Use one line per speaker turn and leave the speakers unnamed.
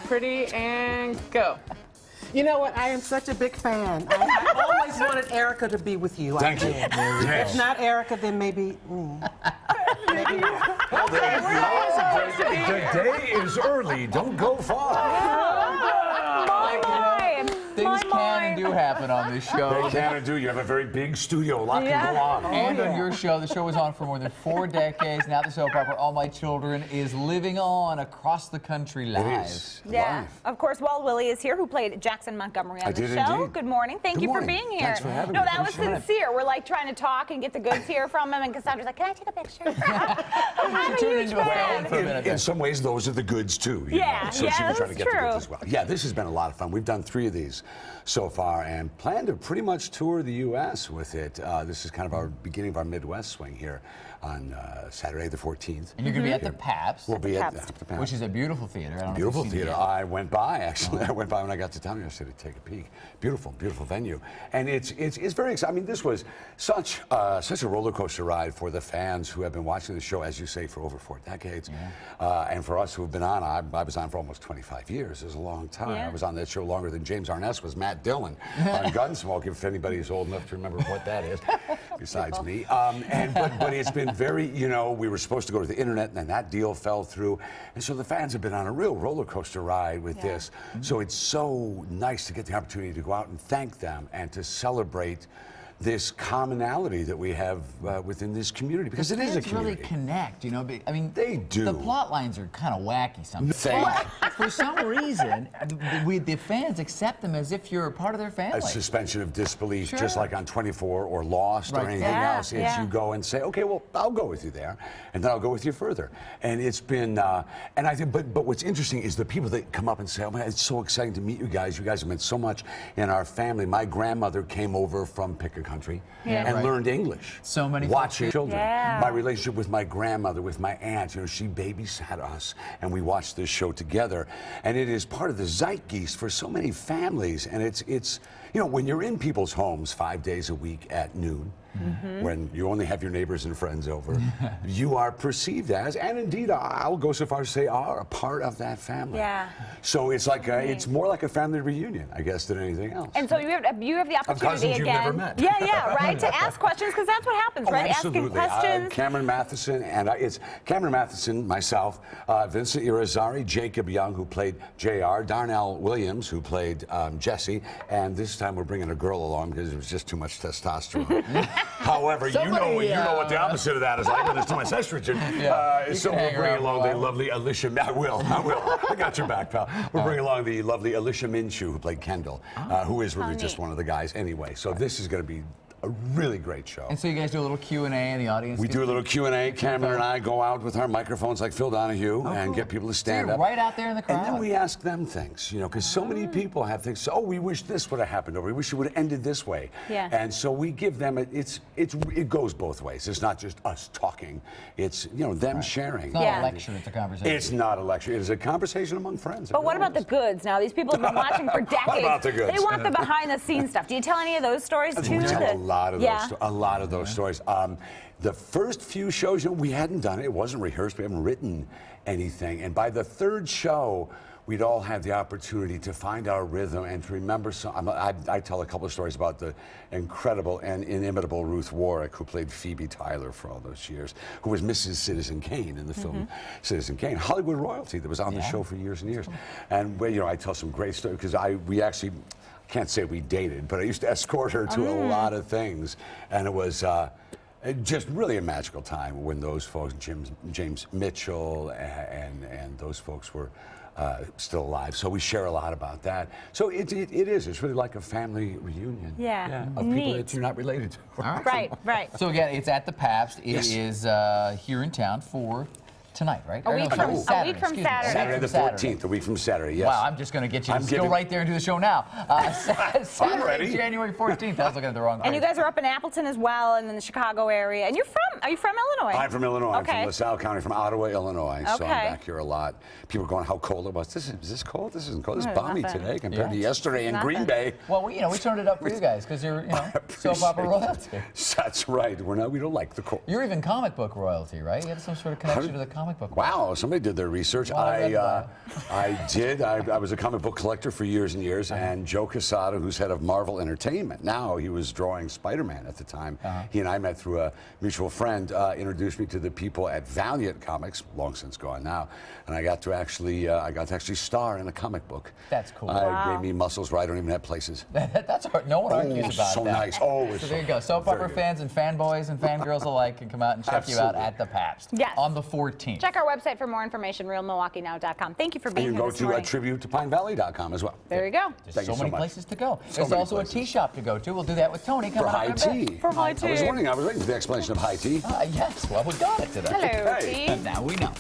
pretty, and go.
You know what? I am such a big fan. I always wanted Erica to be with you.
Thank you.
If not Erica, then maybe me. Maybe you.
The day is early. Don't go far.
Things can and do happen on this show.
They can and do. You have a very big studio. A lot can go on.
And on your show, the show was on for more than 4 decades. Now the soap opera All My Children is living on across the country live.
It is.
Yeah.
Live.
Of course, Walt Wiley is here, who played Jackson Montgomery on the show.
Indeed.
Good morning. Thank
Good
you
morning.
for being here.
Thanks for having
no,
me.
that was sincere. We're like trying to talk and get the goods here from him, and Cassandra's like, "Can I take a picture?" I'm a
Turned
huge
into a
fan.
fan for a minute.
In some ways, those are the goods too. You
Yeah,
know? So
yeah,
she was trying to
that's
get the
true.
goods as well. Yeah, this has been a lot of fun. We've done 3 of these so far and plan to pretty much tour the U.S. with it. This is kind of our beginning of our Midwest swing here on Saturday the 14th.
And you're going to be at the Pabst,
We'll be at
Pabst.
the Pabst.
which is a beautiful theater. I don't know if
Beautiful
you've seen it
theater.
yet.
I went by, actually. I went by when I got to town yesterday to take a peek. Beautiful, beautiful venue. And it's very exciting. I mean, this was such a roller coaster ride for the fans who have been watching the show, as you say, for over 4 decades. Yeah. And for us who have been on, I was on for almost 25 years. It was a long time.
Yeah.
I was on that show longer than James Arness was Matt Dillon on Gunsmoke, if anybody's old enough to remember what that is, besides me. But it's been very, you know, we were supposed to go to the internet, and then that deal fell through. And so the fans have been on a real roller coaster ride with this. So it's so nice to get the opportunity to go out and thank them and to celebrate this commonality that we have within this community, because it is a community.
Really connect, you know. I mean,
They do.
The plot lines are kind of wacky sometimes.
Thank
But for some reason, the fans accept them as if you're a part of their family.
A suspension of disbelief,
Sure.
just like on 24 or Lost or
Right.
anything
Yeah,
else. Is
yeah.
you go and say, okay, well, I'll go with you there, and then I'll go with you further. And it's been, and I think, but what's interesting is the people that come up and say, oh man, it's so exciting to meet you guys. You guys have meant so much in our family. My grandmother came over from Pick a Country and
Right.
learned English.
So many
watching
folks-
children.
Yeah.
My relationship with my grandmother, with my aunt, you know, she babysat us, and we watched this show together. And it is part of the zeitgeist for so many families. And it's you know, when you're in people's homes 5 days a week at noon, when you only have your neighbors and friends over, you are perceived as, and indeed I'll go so far as to say are, a part of that family.
Yeah.
So it's like it's more like a family reunion, I guess, than anything else.
And so you have the opportunity
cousins you've
again.
never met.
Yeah, right, to ask questions, because that's what happens, right?
Absolutely.
Asking questions.
Cameron Matheson, and it's Cameron Matheson, myself, Vincent Irizarry, Jacob Young, who played JR, Darnell Williams, who played Jesse, and this time we're bringing a girl along because it was just too much testosterone. However, you know what the opposite of that is like when there's too much estrogen. So we're bringing along the lovely Alicia. I will. I got your back, pal. We're bringing along the lovely Alicia Minshew, who played Kendall, who is really just one of the guys anyway. So this is going to be a really great show.
And so you guys do a little Q&A in the audience?
We do a little Q&A. Cameron and I go out with our microphones like Phil Donahue and get people to stand
So
up.
you're right out there in the crowd.
And then we ask them things, you know, because so many people have things. Oh, we wish this would have happened, or we wish it would have ended this way.
Yeah.
And so we give them it goes both ways. It's not just us talking. It's, you know, them sharing.
It's not
Yeah.
a lecture, it's a conversation.
It's not a lecture. It is a conversation among friends.
But what about the goods? Now, these people have been watching for decades.
What about the goods?
They want the behind-the-scenes stuff. Do you tell any of those stories too?
We tell a lot of
Yeah.
those stories. The first few shows, you know, we hadn't done it. It wasn't rehearsed. We haven't written anything. And by the 3rd show, we'd all had the opportunity to find our rhythm and to remember some. I tell a couple of stories about the incredible and inimitable Ruth Warwick, who played Phoebe Tyler for all those years, who was Mrs. Citizen Kane in the film Citizen Kane. Hollywood royalty that was on the show for years and years. And, you know, I tell some great stories because we actually, can't say we dated, but I used to escort her to a lot of things. And it was just really a magical time when those folks, James Mitchell and those folks were still alive. So we share a lot about that. So it is. It's really like a family reunion.
Yeah.
Of people
Neat.
that you're not related to.
All right.
Right.
So again, it's at the Pabst. It
Yes.
is here in town for tonight, right?
A week from Saturday.
Saturday the 14th, a week from Saturday, yes.
Wow, I'm just going to get you to go right there and do the show now. Saturday,
ready.
January 14th. I was looking at the wrong
And
place.
you guys are up in Appleton as well, and in the Chicago area. And you're from Are you from Illinois?
I'm from Illinois. I'm
Okay.
from LaSalle County, from Ottawa, Illinois. So I'm
Okay.
back here a lot. People are going, how cold it was. Is this cold? This isn't cold. It's
No,
balmy
nothing.
today compared to
Yeah.
yesterday in Green
Nothing.
Bay.
Well, we turned it up for you guys because you're, soap opera royalty.
That's right. We don't like the cold.
You're even comic book royalty, right? You have some sort of connection to the comic book world.
Wow, somebody did their research.
Well, I read
I did. I was a comic book collector for years and years, and Joe Quesada, who's head of Marvel Entertainment, now he was drawing Spider-Man at the time. He and I met through a mutual friend, introduced me to the people at Valiant Comics, long since gone now, and I got to actually star in a comic book.
That's cool.
Gave me muscles where I don't even have places.
That's hard. No one argues about
so
that.
nice. Oh, it's
So there you
so-
go. Soap
very
opera
good.
fans and fanboys and fangirls alike can come out and check you out
Absolutely.
at the Pabst.
Yes.
On the 14th.
Check our website for more information, realmilwaukeenow.com. Thank you for
And
being
you can
here
go
this
to
morning.
tributetoPineValley.com as well.
There you go.
There's
Thank
so
you so
many
much.
places to go.
So
There's
many
also
places.
a tea shop to go to. We'll do that with Tony
For
coming
high
up in a bit.
tea.
For high
I was
tea.
wondering, I was waiting for the explanation of high tea.
Yes, well, we got it today.
Hello,
Okay.
T.
And now we know.